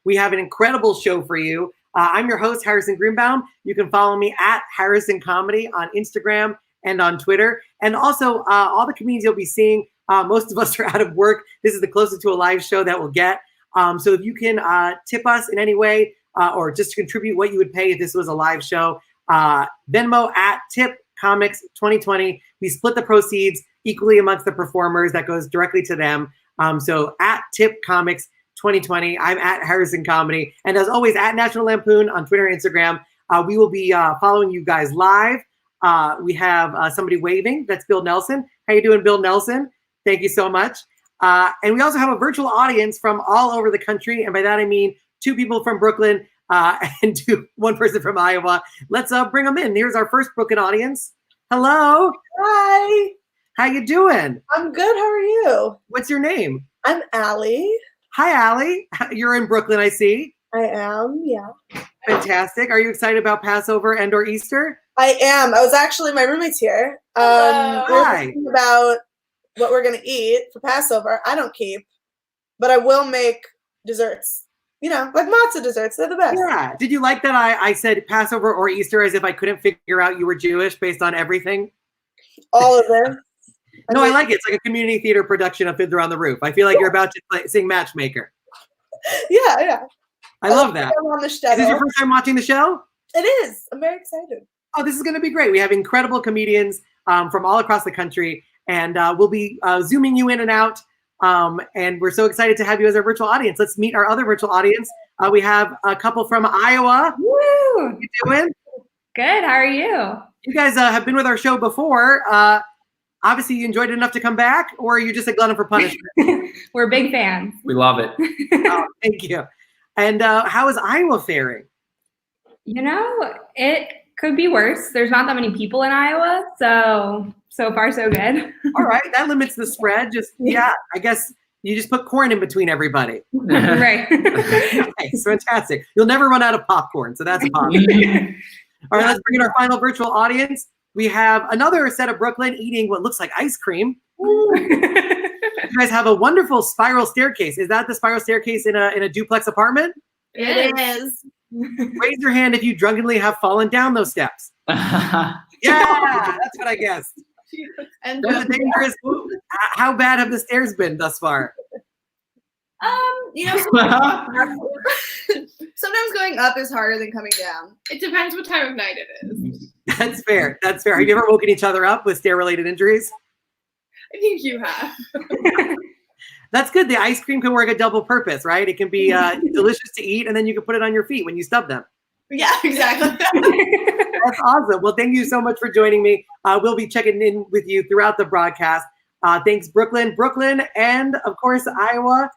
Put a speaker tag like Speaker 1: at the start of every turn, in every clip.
Speaker 1: We have an incredible show for you. I'm your host, Harrison Greenbaum. You can follow me at Harrison Comedy on Instagram and on Twitter. And also, all the comedians you'll be seeing, most of us are out of work. This is the closest to a live show that we'll get. So if you can tip us in any way or just contribute what you would pay if this was a live show, Venmo at Tip Comics 2020. We split the proceeds equally amongst the performers. That goes directly to them. So at Tip Comics 2020. I'm at Harrison Comedy. And as always, at National Lampoon on Twitter and Instagram. We will be following you guys live. We have somebody waving. That's Bill Nelson. How you doing, Bill Nelson? Thank you so much. And we also have a virtual audience from all over the country. And by that, I mean 2 people from Brooklyn and 1 person from Iowa. Let's bring them in. Here's our first Brooklyn audience. Hello.
Speaker 2: Hi.
Speaker 1: How you doing?
Speaker 2: I'm good. How are you?
Speaker 1: What's your name?
Speaker 2: I'm Allie.
Speaker 1: Hi, Allie. You're in Brooklyn, I see.
Speaker 2: I am, yeah.
Speaker 1: Fantastic. Are you excited about Passover and or Easter?
Speaker 2: I am. I was actually, my roommate's here. We're thinking about what we're going to eat for Passover. I don't keep, but I will make desserts. You know, like matzah desserts. They're the best.
Speaker 1: Yeah. Did you like that I said Passover or Easter as if I couldn't figure out you were Jewish based on everything?
Speaker 2: All of them.
Speaker 1: No, I like it. It's like a community theater production of Fiddler on the Roof. I feel like you're about to sing Matchmaker.
Speaker 2: Yeah.
Speaker 1: I love that.
Speaker 2: On the
Speaker 1: is this your first time watching the show?
Speaker 2: It is. I'm very excited.
Speaker 1: Oh, this is going to be great. We have incredible comedians from all across the country, and we'll be zooming you in and out. And we're so excited to have you as our virtual audience. Let's meet our other virtual audience. We have a couple from Iowa.
Speaker 3: Woo!
Speaker 1: How you doing?
Speaker 3: Good. How are you?
Speaker 1: You guys have been with our show before. Obviously, you enjoyed it enough to come back, or are you just a glutton for punishment?
Speaker 3: We're big fans.
Speaker 4: We love it.
Speaker 1: Oh, thank you. And how is Iowa faring?
Speaker 3: You know, it could be worse. There's not that many people in Iowa, so far so good.
Speaker 1: All right, that limits the spread. I guess you just put corn in between everybody.
Speaker 3: Right.
Speaker 1: Nice, fantastic. You'll never run out of popcorn, so that's a positive. All right, let's bring in our final virtual audience. We have another set of Brooklyn eating what looks like ice cream. You guys have a wonderful spiral staircase. Is that the spiral staircase in a duplex apartment?
Speaker 2: It is.
Speaker 1: Raise your hand if you drunkenly have fallen down those steps. Yeah, that's what I guessed.
Speaker 2: And
Speaker 1: That's dangerous. How bad have the stairs been thus far?
Speaker 5: You know, sometimes going up is harder than coming down. It depends what time of night it is.
Speaker 1: That's fair. That's fair. Have you ever woken each other up with stair-related injuries?
Speaker 5: I think you have.
Speaker 1: That's good. The ice cream can work a double purpose, right? It can be delicious to eat, and then you can put it on your feet when you stub them.
Speaker 5: Yeah, exactly.
Speaker 1: That's awesome. Well, thank you so much for joining me. We'll be checking in with you throughout the broadcast. Thanks, Brooklyn, and of course, Iowa.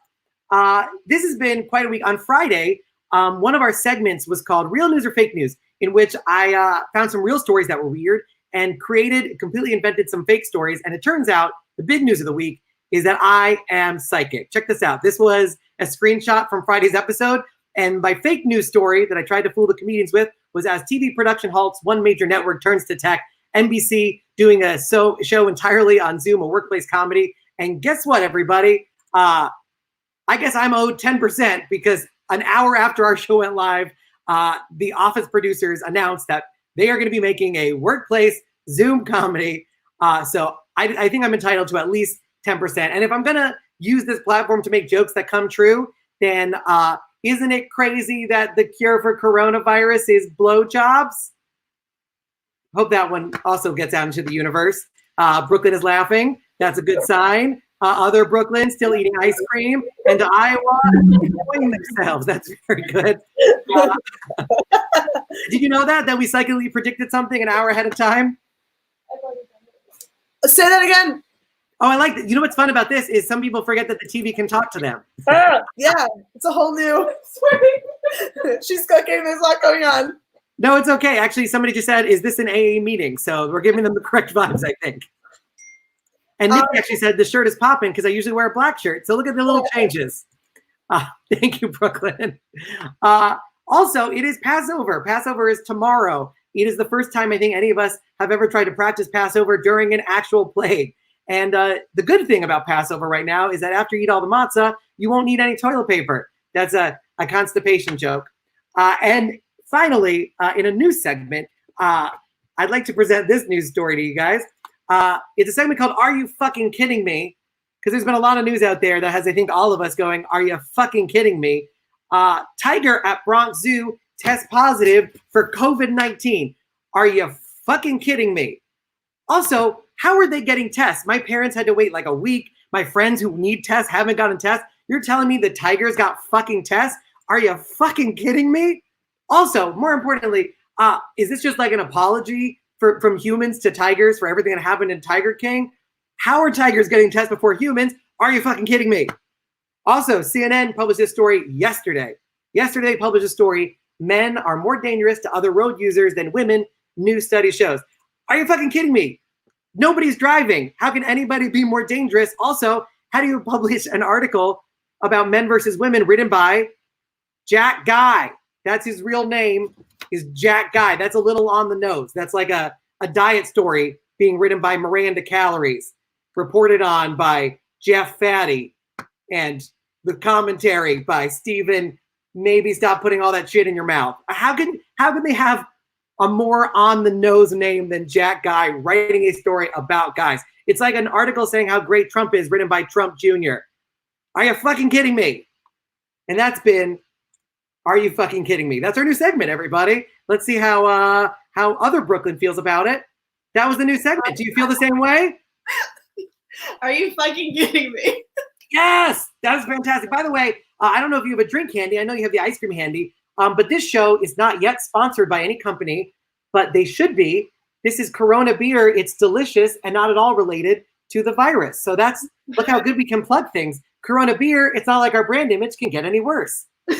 Speaker 1: This has been quite a week. On Friday, one of our segments was called Real News or Fake News, in which I found some real stories that were weird and completely invented some fake stories. And it turns out the big news of the week is that I am psychic. Check this out. This was a screenshot from Friday's episode. And my fake news story that I tried to fool the comedians with was as TV production halts, one major network turns to tech, NBC doing a show entirely on Zoom, a workplace comedy. And guess what, everybody? I guess I'm owed 10% because an hour after our show went live, the Office producers announced that they are going to be making a workplace Zoom comedy. So I think I'm entitled to at least 10%. And if I'm going to use this platform to make jokes that come true, then isn't it crazy that the cure for coronavirus is blowjobs? Hope that one also gets out into the universe. Brooklyn is laughing. That's a good sign. Other Brooklyn still eating ice cream. And Iowa enjoying themselves. That's very good. Did you know that we psychically predicted something an hour ahead of time?
Speaker 2: Say that again.
Speaker 1: Oh, I like that. You know what's fun about this is some people forget that the TV can talk to them.
Speaker 2: Yeah, it's a whole new. She's cooking. There's a lot going on.
Speaker 1: No, it's okay. Actually, somebody just said, "Is this an AA meeting?" So we're giving them the correct vibes, I think. And Nick actually said the shirt is popping because I usually wear a black shirt. So look at the little changes. Thank you, Brooklyn. Also, it is Passover. Passover is tomorrow. It is the first time I think any of us have ever tried to practice Passover during an actual plague. And the good thing about Passover right now is that after you eat all the matzah, you won't need any toilet paper. That's a constipation joke. And finally, in a news segment, I'd like to present this news story to you guys. It's a segment called Are You Fucking Kidding Me? Because there's been a lot of news out there that has, I think, all of us going, are you fucking kidding me? Tiger at Bronx Zoo tests positive for COVID-19. Are you fucking kidding me? Also, how are they getting tests? My parents had to wait like a week. My friends who need tests haven't gotten tests. You're telling me the tigers got fucking tests? Are you fucking kidding me? Also, more importantly, is this just like an apology from humans to tigers for everything that happened in Tiger King? How are tigers getting tests before humans? Are you fucking kidding me? Also, CNN published this story yesterday. Yesterday, they published a story, men are more dangerous to other road users than women, new study shows. Are you fucking kidding me? Nobody's driving. How can anybody be more dangerous? Also, how do you publish an article about men versus women written by Jack Guy? That's his real name, is Jack Guy. That's a little on the nose. That's like a diet story being written by Miranda Calories, reported on by Jeff Fatty, and the commentary by Steven, maybe stop putting all that shit in your mouth. How can they have a more on the nose name than Jack Guy writing a story about guys? It's like an article saying how great Trump is written by Trump Jr. Are you fucking kidding me? And that's been Are You Fucking Kidding Me? That's our new segment, everybody. Let's see how other Brooklyn feels about it. That was the new segment. Do you feel the same way?
Speaker 5: Are you fucking kidding me?
Speaker 1: Yes, that was fantastic. By the way, I don't know if you have a drink handy. I know you have the ice cream handy. But this show is not yet sponsored by any company, but they should be. This is Corona beer. It's delicious and not at all related to the virus. So look how good we can plug things. Corona beer, it's not like our brand image can get any worse. Look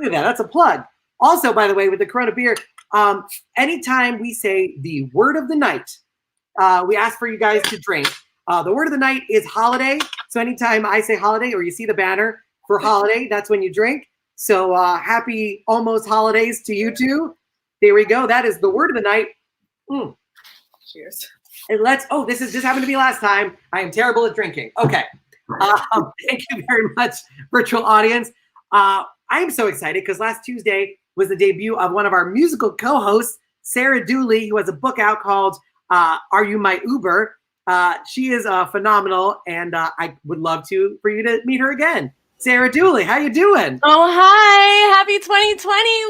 Speaker 1: at that. That's a plug. Also, by the way, with the Corona beer, anytime we say the word of the night, we ask for you guys to drink. The word of the night is holiday. So anytime I say holiday or you see the banner for holiday, that's when you drink. So happy almost holidays to you too. There we go. That is the word of the night.
Speaker 5: Cheers.
Speaker 1: And this happened to me last time. I am terrible at drinking. Okay. Thank you very much, virtual audience. I am so excited because last Tuesday was the debut of one of our musical co-hosts, Sarah Dooley, who has a book out called Are You My Uber? She is phenomenal, and I would love for you to meet her again. Sarah Dooley, how you doing?
Speaker 4: Oh, hi. Happy 2020.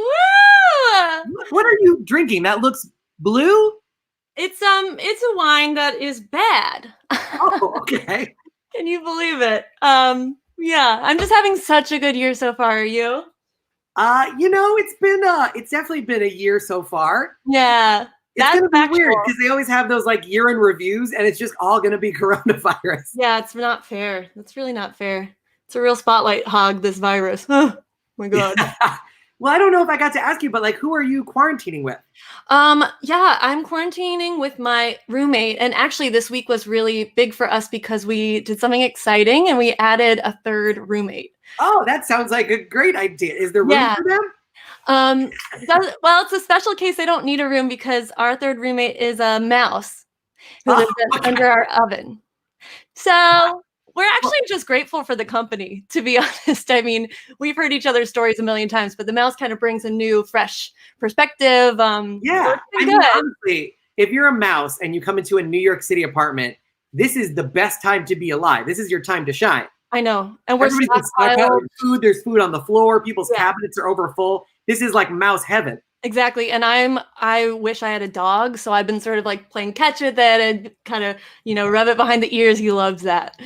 Speaker 4: Woo!
Speaker 1: What are you drinking? That looks blue?
Speaker 4: It's a wine that is bad.
Speaker 1: Oh, okay.
Speaker 4: Can you believe it? Yeah, I'm just having such a good year so far. Are you?
Speaker 1: It's definitely been a year so far.
Speaker 4: Yeah.
Speaker 1: It's gonna be weird because they always have those like year in reviews and it's just all gonna be coronavirus.
Speaker 4: Yeah, it's not fair. That's really not fair. It's a real spotlight hog, this virus. Oh my God.
Speaker 1: Yeah. Well, I don't know if I got to ask you, but like, who are you quarantining with?
Speaker 4: Yeah, I'm quarantining with my roommate. And actually this week was really big for us because we did something exciting and we added a third roommate.
Speaker 1: Oh, that sounds like a great idea. Is there room for them?
Speaker 4: Well, it's a special case. They don't need a room because our third roommate is a mouse who lives under our oven. So we're actually just grateful for the company, to be honest. I mean, we've heard each other's stories a million times, but the mouse kind of brings a new, fresh perspective.
Speaker 1: Yeah. I mean, honestly, if you're a mouse and you come into a New York City apartment, this is the best time to be alive. This is your time to shine.
Speaker 4: I know. And we're
Speaker 1: food. There's food on the floor. People's cabinets are over full. This is like mouse heaven.
Speaker 4: Exactly. And I wish I had a dog. So I've been sort of like playing catch with it and kind of, rub it behind the ears. He loves that.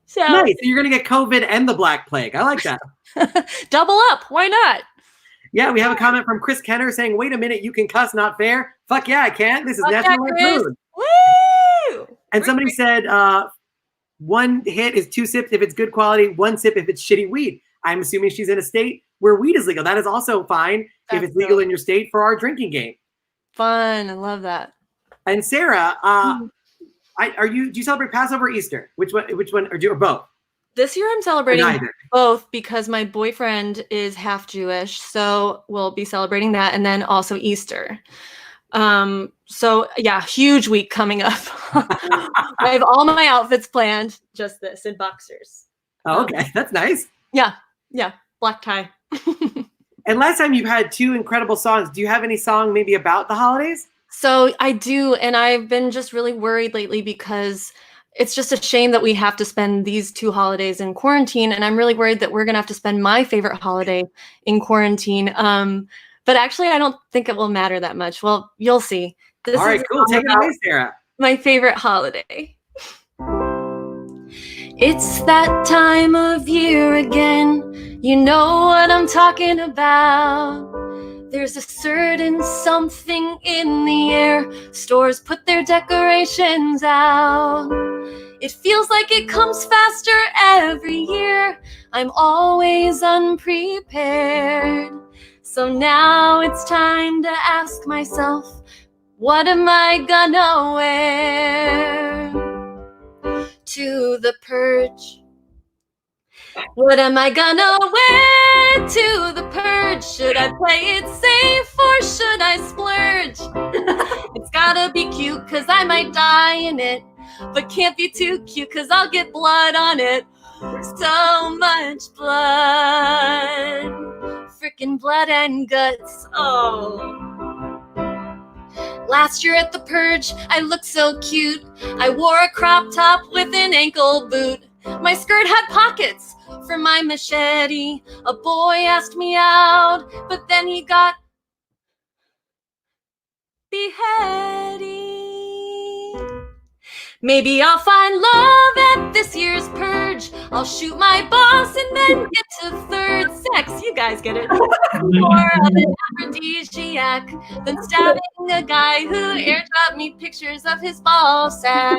Speaker 4: So
Speaker 1: nice. So you're going to get COVID and the Black Plague. I like that.
Speaker 4: Double up. Why not?
Speaker 1: Yeah. We have a comment from Chris Kenner saying, wait a minute, you can cuss, not fair. Fuck yeah, I can. This is National Lampoon.
Speaker 4: Woo!
Speaker 1: And somebody said, one hit is 2 sips if it's good quality, 1 sip if it's shitty weed. I'm assuming she's in a state where weed is legal. That is also fine if it's legal in your state for our drinking game.
Speaker 4: Fun. I love that.
Speaker 1: And Sarah, do you celebrate Passover or Easter? Which one, or both?
Speaker 4: This year I'm celebrating both because my boyfriend is half Jewish. So we'll be celebrating that. And then also Easter. So yeah, huge week coming up. I have all my outfits planned, just this in boxers.
Speaker 1: Oh, okay. That's nice.
Speaker 4: Yeah. Yeah. black tie.
Speaker 1: And last time you've had 2 incredible songs. Do you have any song maybe about the holidays?
Speaker 4: So I do, and I've been just really worried lately because it's just a shame that we have to spend these 2 holidays in quarantine, and I'm really worried that we're gonna have to spend my favorite holiday in quarantine. But actually, I don't think it will matter that much. Well, you'll see.
Speaker 1: All right, cool. Take it away, Sarah.
Speaker 4: My favorite holiday. It's that time of year again. You know what I'm talking about. There's a certain something in the air. Stores put their decorations out. It feels like it comes faster every year. I'm always unprepared. So now it's time to ask myself, what am I gonna wear to the purge? What am I gonna wear to the purge? Should I play it safe or should I splurge? It's gotta be cute cause I might die in it, but can't be too cute cause I'll get blood on it. So much blood, freaking blood and guts, oh. Last year at the purge, I looked so cute. I wore a crop top with an ankle boot. My skirt had pockets for my machete. A boy asked me out, but then he got beheaded. Maybe I'll find love at this year's purge. I'll shoot my boss and then get to third sex. You guys get it. More of an aphrodisiac than stabbing a guy who airdropped me pictures of his ball sack.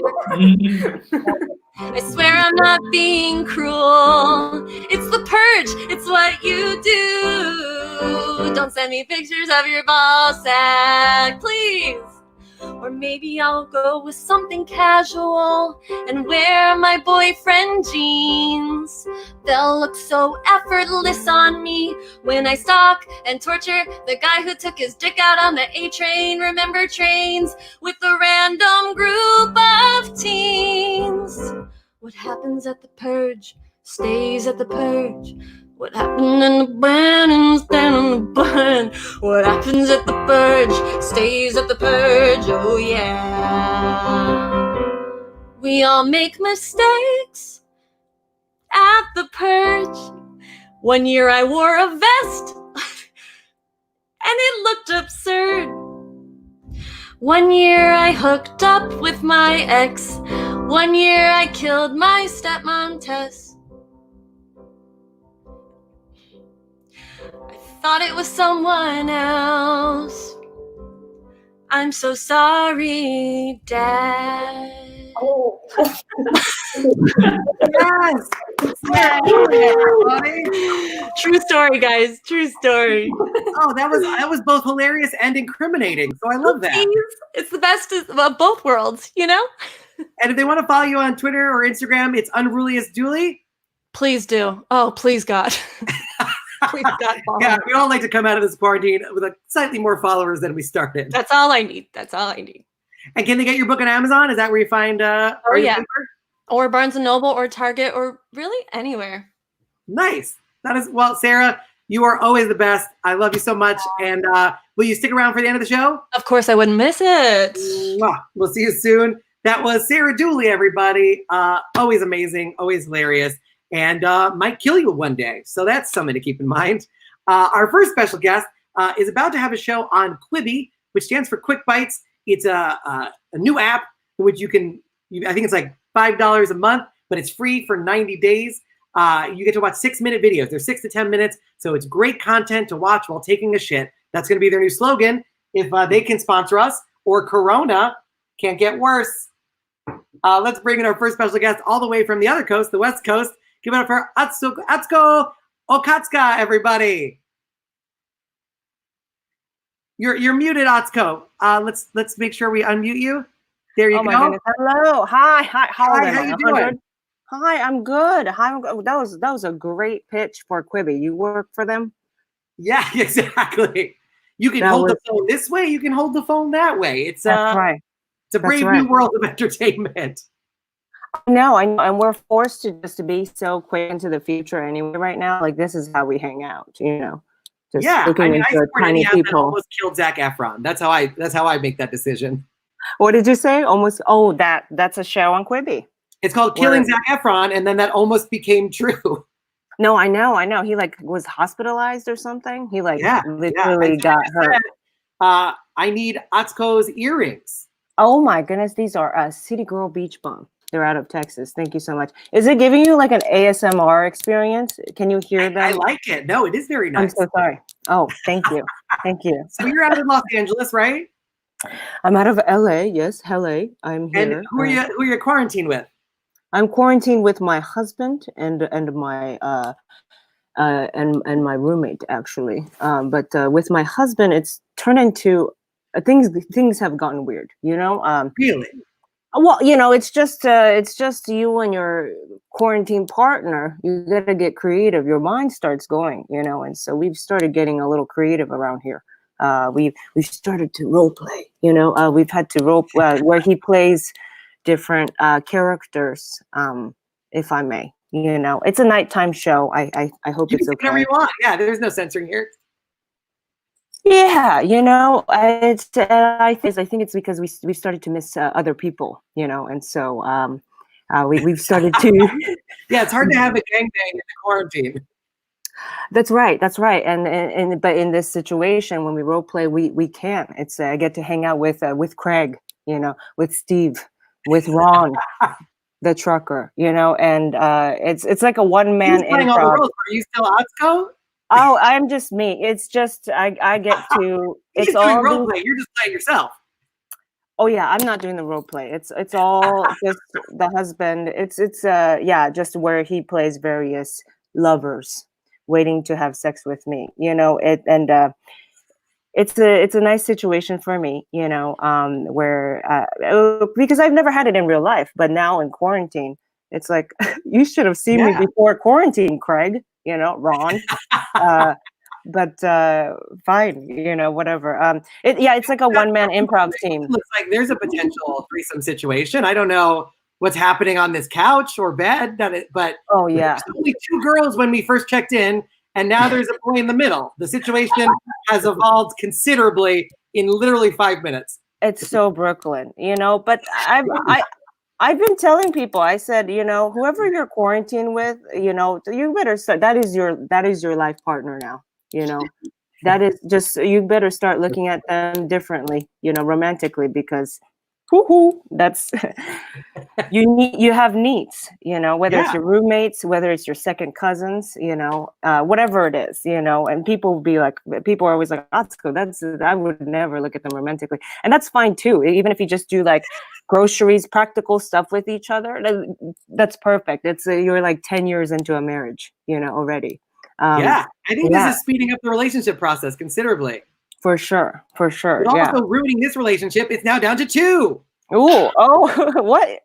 Speaker 4: I swear I'm not being cruel. It's the purge. It's what you do. Don't send me pictures of your ball sack, please. Or maybe I'll go with something casual and wear my boyfriend jeans. They'll look so effortless on me when I stalk and torture the guy who took his dick out on the A train. Remember trains with a random group of teens. What happens at the purge stays at the purge. What happened in the burn and stand on the burn. What happens at the purge stays at the purge, oh yeah. We all make mistakes at the purge. One year I wore a vest and it looked absurd. One year I hooked up with my ex. One year I killed my stepmom Tess. Thought it was someone else. I'm so sorry, Dad.
Speaker 2: Oh.
Speaker 1: Yes.
Speaker 4: True story, guys. True story.
Speaker 1: Oh, that was both hilarious and incriminating. So I love that.
Speaker 4: It's the best of both worlds, you know?
Speaker 1: And if they want to follow you on Twitter or Instagram, it's Unruliest Dooley.
Speaker 4: Please do. Oh, please, God. Please, God.
Speaker 1: Yeah, we all like to come out of this quarantine with like slightly more followers than we started.
Speaker 4: That's all I need. That's all I need.
Speaker 1: And can they get your book on Amazon? Is that where you find
Speaker 4: yeah. Or Barnes & Noble or Target or really anywhere.
Speaker 1: Nice. That is, well, Sarah, you are always the best. I love you so much. And will you stick around for the end of the show?
Speaker 4: Of course, I wouldn't miss it.
Speaker 1: Mwah. We'll see you soon. That was Sarah Dooley, everybody. Always amazing, always hilarious, and might kill you one day. So that's something to keep in mind. Our first special guest is about to have a show on Quibi, which stands for Quick Bites. It's a new app in which I think it's like $5 a month, but it's free for 90 days. You get to watch 6-minute videos. They're 6 to 10 minutes, so it's great content to watch while taking a shit. That's going to be their new slogan. If they can sponsor us, or Corona can't get worse. Let's bring in our first special guest all the way from the other coast, the West Coast. Give it up for Atsuko Okatsuko, everybody. You're muted, Atsuko. Let's make sure we unmute you. There you go.
Speaker 6: My goodness. Hello. Hi. How
Speaker 1: you doing?
Speaker 6: Hi, I'm good. That was a great pitch for Quibi. You work for them?
Speaker 1: Yeah, exactly. You can hold the phone this way. You can hold the phone that way. It's
Speaker 6: that's right.
Speaker 1: It's a brave new world of entertainment.
Speaker 6: No, I know, and we're forced to just to be so quick into the future anyway. Right now, like this is how we hang out, just
Speaker 1: Yeah,
Speaker 6: looking
Speaker 1: I mean, I
Speaker 6: into
Speaker 1: support
Speaker 6: tiny
Speaker 1: any app that
Speaker 6: people.
Speaker 1: almost killed Zac Efron. That's how I make that decision.
Speaker 6: What did you say? Almost. Oh, that's a show on Quibi.
Speaker 1: It's called Killing Zac Efron, and then that almost became true.
Speaker 6: No, I know. He like was hospitalized or something. He like literally
Speaker 1: I
Speaker 6: got hurt.
Speaker 1: said, I need Atsuko's earrings.
Speaker 6: Oh my goodness, these are City Girl Beach Bum. They're out of Texas. Thank you so much. Is it giving you like an ASMR experience? Can you hear them?
Speaker 1: I like it. No, it is very nice.
Speaker 6: I'm so sorry. Oh, thank you. Thank you.
Speaker 1: So you're out in Los Angeles, right?
Speaker 6: I'm out of LA. Yes, LA. I'm here.
Speaker 1: And who are you quarantined with?
Speaker 6: I'm quarantined with my husband and my and my roommate actually. But with my husband, it's turned into things have gotten weird.
Speaker 1: Really?
Speaker 6: Well, it's just you and your quarantine partner. You got to get creative. Your mind starts going, and so we've started getting a little creative around here. We've started to role play. We've had to role where he plays different characters, if I may. It's a nighttime show. I hope it's okay.
Speaker 1: Whatever you want. Yeah, there's no censoring here.
Speaker 6: Yeah, I think it's because we started to miss other people, and so we've started to.
Speaker 1: Yeah, it's hard to have a gangbang in the quarantine.
Speaker 6: That's right, and but in this situation when we role play, we can't. It's I get to hang out with Craig, with Steve, with Ron, the trucker, and it's like a one-man improv.
Speaker 1: All the roles. Are you still Atsuko?
Speaker 6: Oh, I'm just me. It's just I get to. It's all
Speaker 1: role play. You're just playing yourself.
Speaker 6: Oh yeah, I'm not doing the role play. It's all just the husband. It's just where he plays various lovers waiting to have sex with me. It's a nice situation for me. Where because I've never had it in real life, but now in quarantine, it's like you should have seen me before quarantine, Craig. Ron. But fine, whatever. It's like a one-man improv team.
Speaker 1: Looks like there's a potential threesome situation. I don't know what's happening on this couch or bed, but
Speaker 6: oh yeah,
Speaker 1: there's only 2 girls when we first checked in, and now there's a boy in the middle. The situation has evolved considerably in literally 5 minutes.
Speaker 6: It's so Brooklyn, but I've been telling people, I said, whoever you're quarantined with, you better start. That is your life partner now. That is just, you better start looking at them differently, romantically, because that's you have needs, whether it's your roommates, whether it's your second cousins, whatever it is, and people are always like, Atsuko, I would never look at them romantically. And that's fine too. Even if you just do like groceries, practical stuff with each other, that's perfect. It's you're like 10 years into a marriage, already.
Speaker 1: I think this is speeding up the relationship process considerably.
Speaker 6: For sure. But
Speaker 1: also ruining this relationship, it's now down to 2.
Speaker 6: What?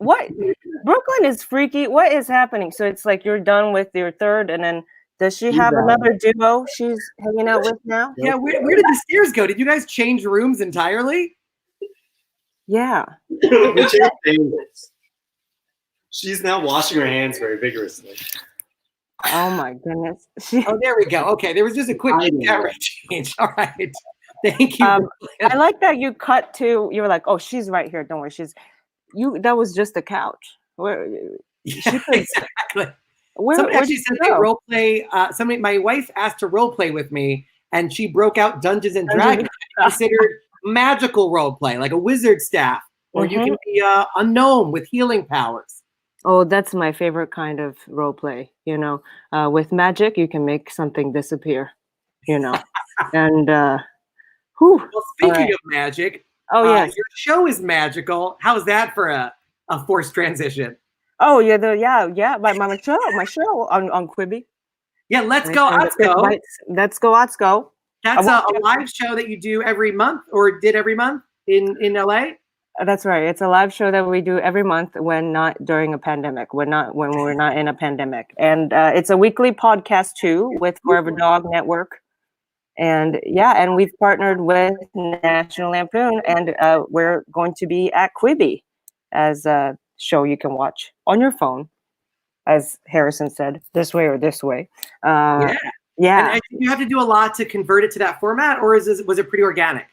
Speaker 6: Brooklyn is freaky. What is happening? So it's like you're done with your third, and then does she have another duo she's hanging out with now?
Speaker 1: Yeah, where did the stairs go? Did you guys change rooms entirely?
Speaker 6: Yeah.
Speaker 7: She's now washing her hands very vigorously.
Speaker 6: Oh my goodness.
Speaker 1: Oh, there we go. Okay, there was just a quick camera change. All right. Thank you.
Speaker 6: I like that you cut to, you were like, oh, she's right here. Don't worry. That was just a couch.
Speaker 1: Exactly. Somebody actually said they role play. My wife asked to role play with me, and she broke out Dungeons and Dragons. Considered magical role play, like a wizard staff, or you can be a gnome with healing powers.
Speaker 6: Oh, that's my favorite kind of role play. With magic, you can make something disappear. And
Speaker 1: well, speaking of magic,
Speaker 6: yes,
Speaker 1: your show is magical. How's that for a forced transition?
Speaker 6: Oh yeah, my show on Quibi.
Speaker 1: Yeah, let's go Atsuko.
Speaker 6: Let's go Atsuko.
Speaker 1: That's a live show that you do every month, or did every month in LA.
Speaker 6: That's right. It's a live show that we do every month when not during a pandemic. When we're not in a pandemic, and it's a weekly podcast too with Forever Dog Network. And we've partnered with National Lampoon, and we're going to be at Quibi as show you can watch on your phone, as Harrison said, this way or this way. Yeah.
Speaker 1: And you have to do a lot to convert it to that format, or was it pretty organic?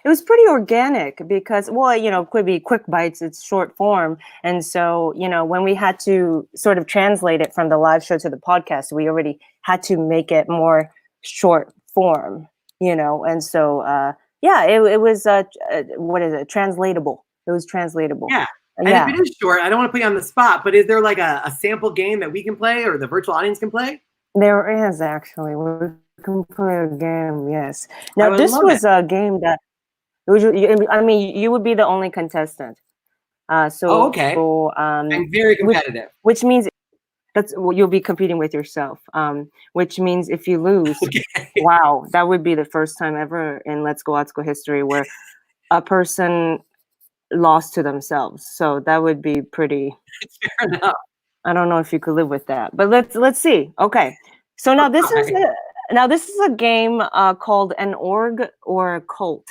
Speaker 6: It was pretty organic because, well, you know, it could be quick bites, it's short form. And so, you know, when we had to sort of translate it from the live show to the podcast, we already had to make it more short form, you know. And so, it was, what is it? Translatable. It was translatable.
Speaker 1: Yeah. And if it is short, I don't want to put you on the spot, but is there like a sample game that we can play or the virtual audience can play?
Speaker 6: There is actually. We can play a game, yes. Now, this was a game that, I mean, you would be the only contestant.
Speaker 1: Okay. So, I'm very competitive.
Speaker 6: Which means you'll be competing with yourself. Which means if you lose, wow, that would be the first time ever in Let's Go Atsuko history where a person lost to themselves. So that would be pretty.
Speaker 1: Fair enough.
Speaker 6: I don't know if you could live with that, but let's see. Okay, so now this is a game called An Org or a Cult,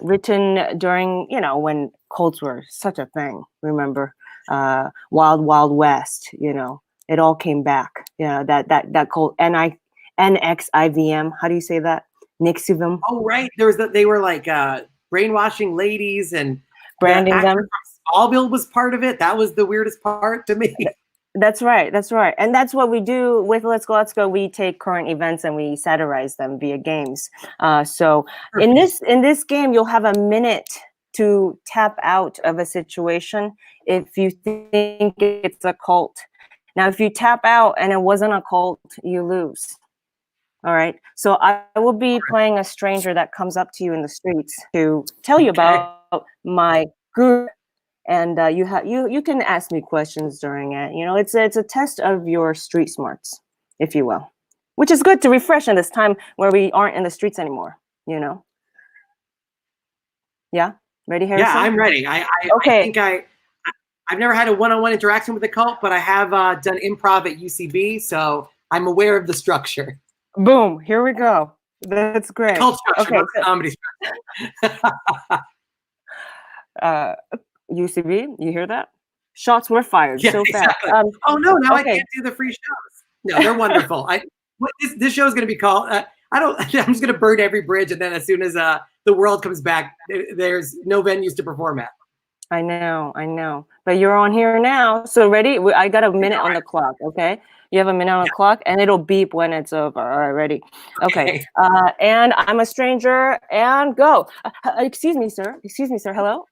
Speaker 6: written during, you know, when cults were such a thing. Remember, Wild Wild West. You know, it all came back. You know, that cult NXIVM. How do you say that? Nixivum.
Speaker 1: Oh right, they were like brainwashing ladies and
Speaker 6: branding them.
Speaker 1: Smallville was part of it. That was the weirdest part to me.
Speaker 6: That's right. And that's what we do with Let's Go. We take current events and we satirize them via games. So in this game, you'll have a minute to tap out of a situation if you think it's a cult. Now, if you tap out and it wasn't a cult, you lose. All right. So I will be playing a stranger that comes up to you in the streets to tell you about my group. And you can ask me questions during it. You know, it's a test of your street smarts, if you will, which is good to refresh in this time where we aren't in the streets anymore. You know. Yeah. Ready, Harrison?
Speaker 1: Yeah, I'm ready. I think I've never had a one-on-one interaction with a cult, but I have done improv at UCB, so I'm aware of the structure.
Speaker 6: Boom. Here we go. That's great.
Speaker 1: Cult structure, not comedy structure.
Speaker 6: UCB, you hear that? Shots were fired so
Speaker 1: exactly.
Speaker 6: fast.
Speaker 1: Oh no, now I can't do the free shows. No, they're wonderful. This show is going to be called. I'm just going to burn every bridge, and then as soon as the world comes back, there's no venues to perform at.
Speaker 6: I know. But you're on here now, so ready? I got a minute on the clock. Okay, you have a minute on the clock, and it'll beep when it's over. All right, ready? Okay. And I'm a stranger, and go. Excuse me, sir. Hello.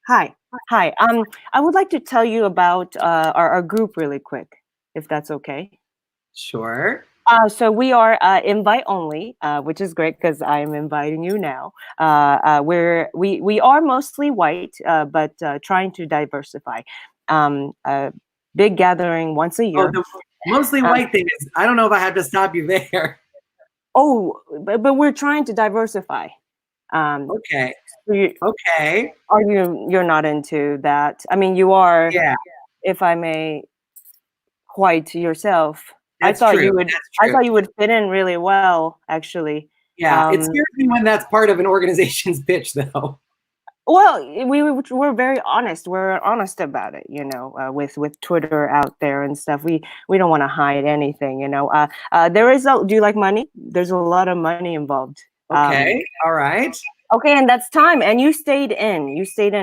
Speaker 6: Hi. I would like to tell you about our group really quick, if that's okay.
Speaker 1: Sure.
Speaker 6: So we are invite only, which is great because I'm inviting you now. We are mostly white, but trying to diversify. A big gathering once a year.
Speaker 1: Oh, the mostly white thing is, I don't know if I have to stop you there.
Speaker 6: Oh, but we're trying to diversify.
Speaker 1: Okay.
Speaker 6: Okay. Are you're not into that? I mean, you are. Yeah. If I may, quite yourself. I thought you would fit in really well, actually.
Speaker 1: Yeah, it scares me when that's part of an organization's pitch, though.
Speaker 6: Well, we're very honest. We're honest about it, you know, with Twitter out there and stuff. We don't want to hide anything, you know. Do you like money? There's a lot of money involved.
Speaker 1: Okay. All right.
Speaker 6: Okay, and that's time. And you stayed in,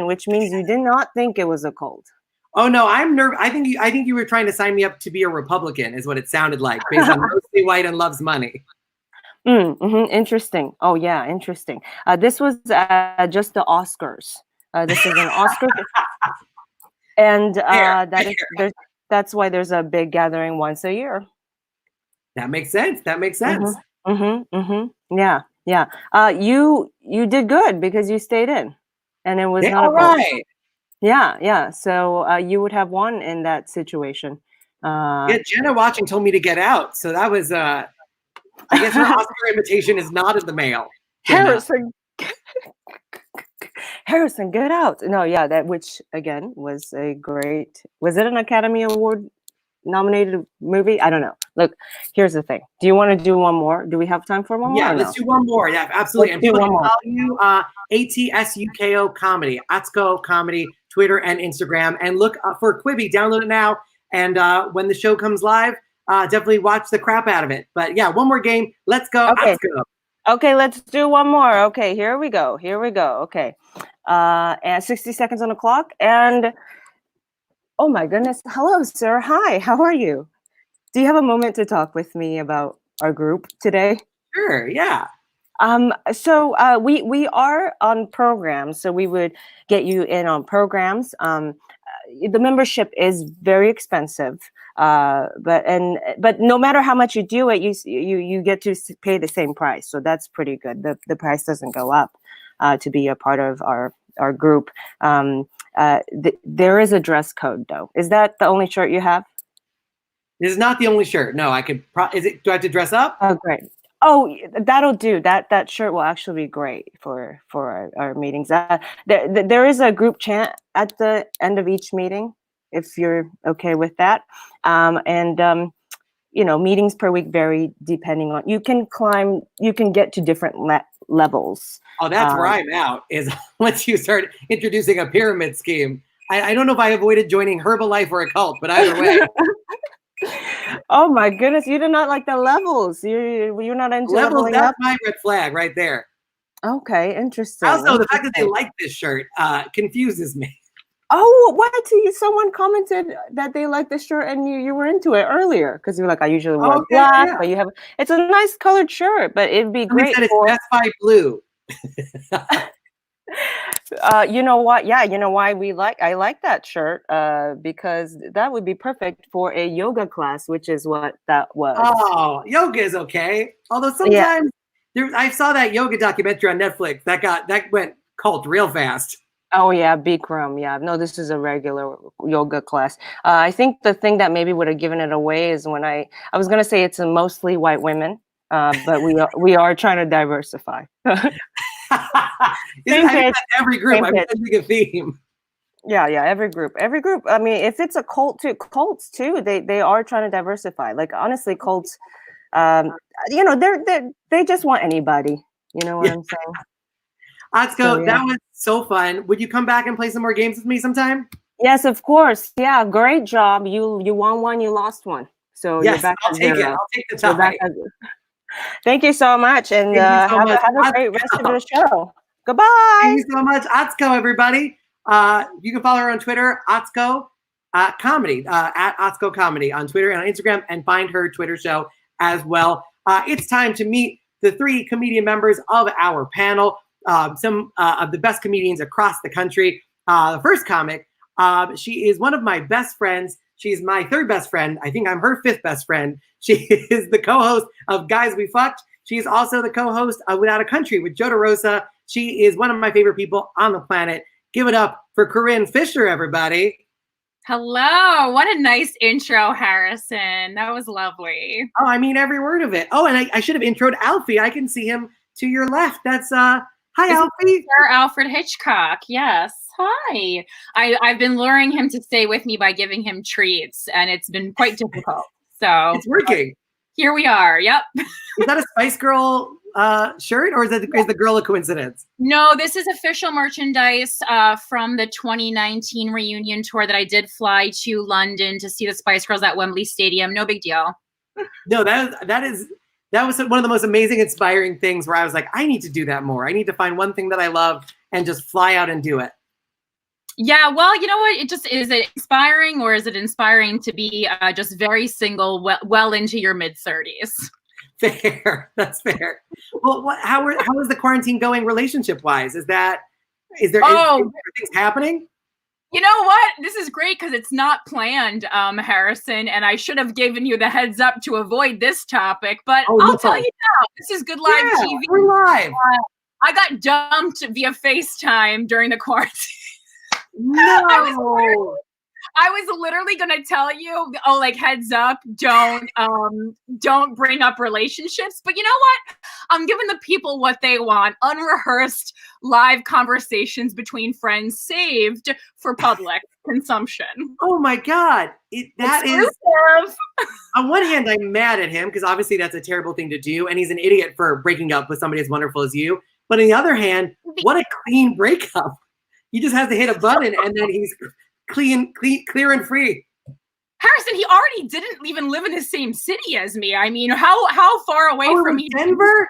Speaker 6: which means you did not think it was a cult.
Speaker 1: Oh no, I'm nervous. I think you were trying to sign me up to be a Republican, is what it sounded like, based on mostly white and loves money.
Speaker 6: Interesting. Oh yeah, interesting. This was just the Oscars. This is an Oscar, and that's why there's a big gathering once a year.
Speaker 1: That makes sense.
Speaker 6: Yeah. You did good because you stayed in, and it was not
Speaker 1: all right.
Speaker 6: Yeah. So you would have won in that situation.
Speaker 1: Jenna watching told me to get out, so that was. I guess her Oscar invitation is not in the mail.
Speaker 6: Harrison, get out! No, yeah, which again was a great. Was it an Academy Award nominated movie? I don't know. Look, here's the thing. Do you want to do one more? Do we have time for one more?
Speaker 1: Yeah, let's do one more. Yeah, absolutely.
Speaker 6: Let's do one more.
Speaker 1: ATSUKO comedy, Atsuko comedy. Twitter, and Instagram. And look for Quibi. Download it now. And when the show comes live, definitely watch the crap out of it. But yeah, one more game. Let's go.
Speaker 6: Okay.
Speaker 1: Let's go.
Speaker 6: Okay, let's do one more. Okay, here we go. Okay. And 60 seconds on the clock. And oh my goodness. Hello, sir. Hi, how are you? Do you have a moment to talk with me about our group today?
Speaker 1: Sure, yeah.
Speaker 6: So we are on programs, so we would get you in on programs. The membership is very expensive, but no matter how much you do it, you get to pay the same price. So that's pretty good. The price doesn't go up to be a part of our group. There is a dress code, though. Is that the only shirt you have?
Speaker 1: This is not the only shirt. No, I could. Do I have to dress up?
Speaker 6: Oh, great. Oh, that'll do. That shirt will actually be great for our meetings. There is a group chant at the end of each meeting, if you're okay with that. Meetings per week vary depending on. You can get to different levels.
Speaker 1: Oh, that's where I'm out. Is once you start introducing a pyramid scheme. I don't know if I avoided joining Herbalife or a cult, but either way.
Speaker 6: Oh my goodness, you do not like the levels. You're not into
Speaker 1: levels. That's my red flag right there.
Speaker 6: Okay, interesting.
Speaker 1: Also, the fact that they like this shirt confuses me.
Speaker 6: Oh, what? Someone commented that they like this shirt and you were into it earlier because you were like, I usually wear black, but it's a nice colored shirt, but it'd be great.
Speaker 1: Said it's Best Buy blue.
Speaker 6: You know what? Yeah, you know why I like that shirt because that would be perfect for a yoga class, which is what that was.
Speaker 1: Oh, yoga is okay. Although sometimes I saw that yoga documentary on Netflix that went cult real fast.
Speaker 6: Oh yeah, Bikram. Yeah, no, this is a regular yoga class. I think the thing that maybe would have given it away is when I was gonna say it's mostly white women, but we are trying to diversify.
Speaker 1: Every group, I'm sensing a theme.
Speaker 6: Yeah, every group. I mean, if it's a cult too, cults too, they are trying to diversify. Like honestly, cults, they just want anybody. You know what I'm saying?
Speaker 1: Atsuko, that was so fun. Would you come back and play some more games with me sometime?
Speaker 6: Yes, of course. Yeah, great job. You won one, you lost one. So
Speaker 1: yes,
Speaker 6: you're back
Speaker 1: I'll take it. I'll take the tie.
Speaker 6: Thank you so much, and have a great rest of the show. Goodbye.
Speaker 1: Thank you so much, Atsuko, everybody. You can follow her on Twitter, Atsuko Comedy, at Atsuko Comedy on Twitter and on Instagram, and find her Twitter show as well. It's time to meet the 3 comedian members of our panel, some of the best comedians across the country. The first comic, she is one of my best friends. She's my 3rd best friend. I think I'm her 5th best friend. She is the co-host of Guys We Fucked. She's also the co-host of Without a Country with Joe DeRosa. She is one of my favorite people on the planet. Give it up for Corinne Fisher, everybody.
Speaker 8: Hello. What a nice intro, Harrison. That was lovely.
Speaker 1: Oh, I mean every word of it. Oh, and I should have introed Alfie. I can see him to your left. That's hi, Alfie.
Speaker 8: Sir Alfred Hitchcock. Yes. Hi. I've been luring him to stay with me by giving him treats, and it's been quite difficult. So
Speaker 1: it's working.
Speaker 8: Here we are. Yep.
Speaker 1: Is that a Spice Girl shirt, or is the girl a coincidence?
Speaker 8: No, this is official merchandise from the 2019 reunion tour that I did fly to London to see the Spice Girls at Wembley Stadium. No big deal.
Speaker 1: No, that was one of the most amazing, inspiring things where I was like, I need to do that more. I need to find one thing that I love and just fly out and do it.
Speaker 8: Yeah, well, you know what? Is it inspiring, or is it inspiring to be just very single, well into your mid-30s?
Speaker 1: Fair, that's fair. Well, how is the quarantine going relationship-wise? Is there things happening?
Speaker 8: You know what? This is great because it's not planned, Harrison, and I should have given you the heads up to avoid this topic, but I'll tell you now. This is good live TV.
Speaker 1: We're live.
Speaker 8: I got dumped via FaceTime during the quarantine.
Speaker 1: No.
Speaker 8: I was literally gonna tell you, heads up, don't bring up relationships. But you know what? I'm giving the people what they want: unrehearsed live conversations between friends, saved for public consumption.
Speaker 1: Oh my God, that is. On one hand, I'm mad at him because obviously that's a terrible thing to do, and he's an idiot for breaking up with somebody as wonderful as you. But on the other hand, what a clean breakup. He just has to hit a button and then he's clear and free.
Speaker 8: Harrison, he already didn't even live in the same city as me. I mean, how far away from me?
Speaker 1: Denver?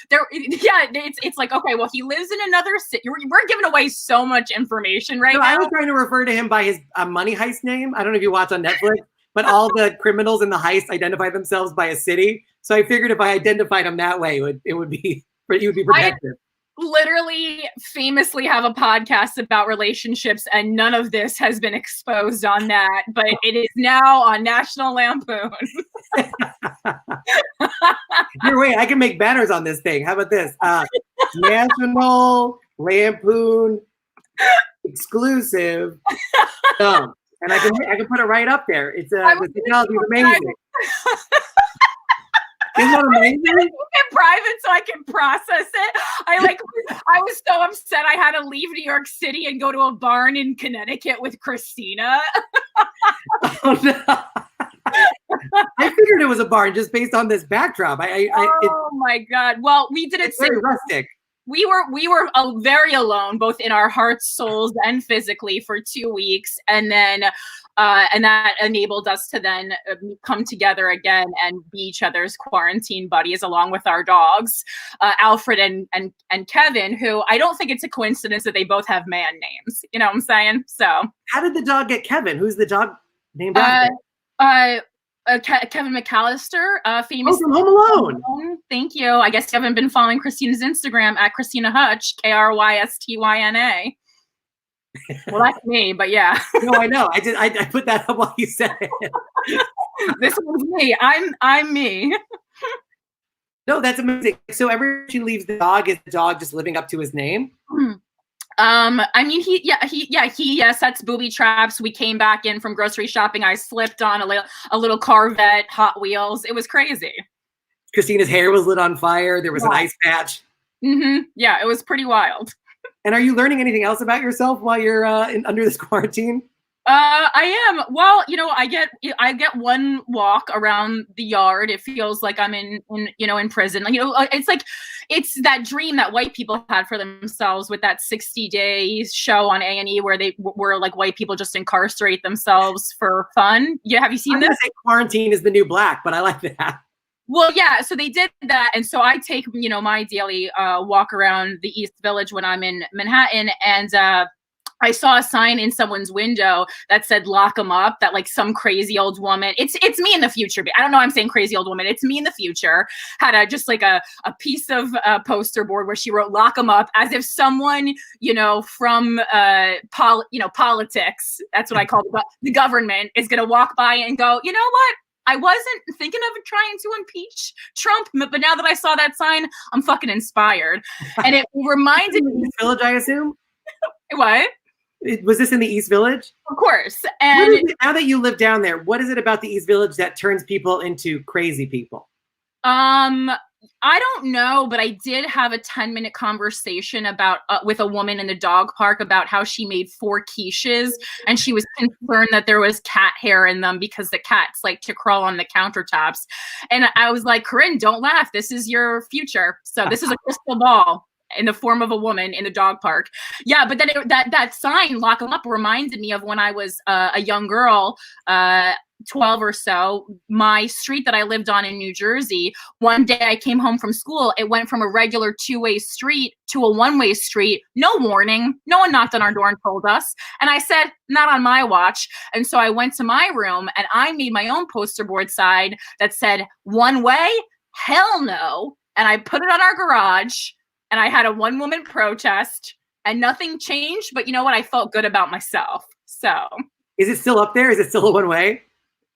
Speaker 8: It's like, okay, well, he lives in another city. We're giving away so much information right now.
Speaker 1: I was trying to refer to him by his Money Heist name. I don't know if you watch on Netflix, but all the criminals in the heist identify themselves by a city. So I figured if I identified him that way, it would be protected.
Speaker 8: I literally famously have a podcast about relationships, and none of this has been exposed on that, but it is now on National Lampoon.
Speaker 1: Here, wait, I can make banners on this thing. How about this? National Lampoon exclusive. And I can put it right up there. It's the technology is amazing. Isn't that amazing?
Speaker 8: In private so I can process it. I was so upset I had to leave New York City and go to a barn in Connecticut with Christina.
Speaker 1: Oh, no. I figured it was a barn just based on this backdrop.
Speaker 8: Oh my God. Well, we did it
Speaker 1: very rustic.
Speaker 8: We were very alone, both in our hearts, souls, and physically for 2 weeks. And then and that enabled us to then come together again and be each other's quarantine buddies along with our dogs, Alfred and Kevin, who I don't think it's a coincidence that they both have man names. You know what I'm saying? So
Speaker 1: how did the dog get Kevin? Who's the dog named after?
Speaker 8: Kevin McAllister, famous
Speaker 1: from Home Alone.
Speaker 8: Thank you. I guess you haven't been following Christina's Instagram at Christina Hutch, Krystyna. Well, that's me, but yeah.
Speaker 1: No, I know. I put that up while you said it.
Speaker 8: This one's me. I'm me.
Speaker 1: No, that's amazing. So every time she leaves the dog, is the dog just living up to his name?
Speaker 8: I mean, he sets booby traps. We came back in from grocery shopping. I slipped on a little Corvette Hot Wheels. It was crazy.
Speaker 1: Christina's hair was lit on fire. There was an ice patch.
Speaker 8: Mm-hmm. Yeah, it was pretty wild.
Speaker 1: And are you learning anything else about yourself while you're under this quarantine?
Speaker 8: I am. Well, I get one walk around the yard. It feels like I'm in prison. It's that dream that white people had for themselves with that 60-day show on A&E where they were like white people just incarcerate themselves for fun. Yeah, have you seen this?
Speaker 1: Quarantine is the new black, but I like that.
Speaker 8: Well, yeah, so they did that. And so I take, my daily walk around the East Village when I'm in Manhattan. And I saw a sign in someone's window that said, lock them up, that like some crazy old woman, it's me in the future. I don't know, I'm saying crazy old woman. It's me in the future. Had a piece of poster board where she wrote, lock them up, as if someone, from, politics, that's what I call the government, is going to walk by and go, you know what? I wasn't thinking of trying to impeach Trump, but now that I saw that sign, I'm fucking inspired. And it reminded me.
Speaker 1: East Village, I assume?
Speaker 8: What?
Speaker 1: Was this in the East Village?
Speaker 8: Of course. And
Speaker 1: now that you live down there, what is it about the East Village that turns people into crazy people?
Speaker 8: I don't know, but I did have a 10-minute conversation about with a woman in the dog park about how she made 4 quiches and she was concerned that there was cat hair in them because the cats like to crawl on the countertops. And I was like, Corinne, don't laugh. This is your future. So this is a crystal ball in the form of a woman in the dog park. Yeah, but then that sign, lock them up, reminded me of when I was a young girl, 12 or so, my street that I lived on in New Jersey, one day I came home from school, it went from a regular 2-way street to a 1-way street, no warning, no one knocked on our door and told us. And I said, not on my watch. And so I went to my room and I made my own poster board sign that said, 1 way? Hell no. And I put it on our garage and I had a 1-woman protest and nothing changed. But you know what? I felt good about myself. So.
Speaker 1: Is it still up there? Is it still a 1-way?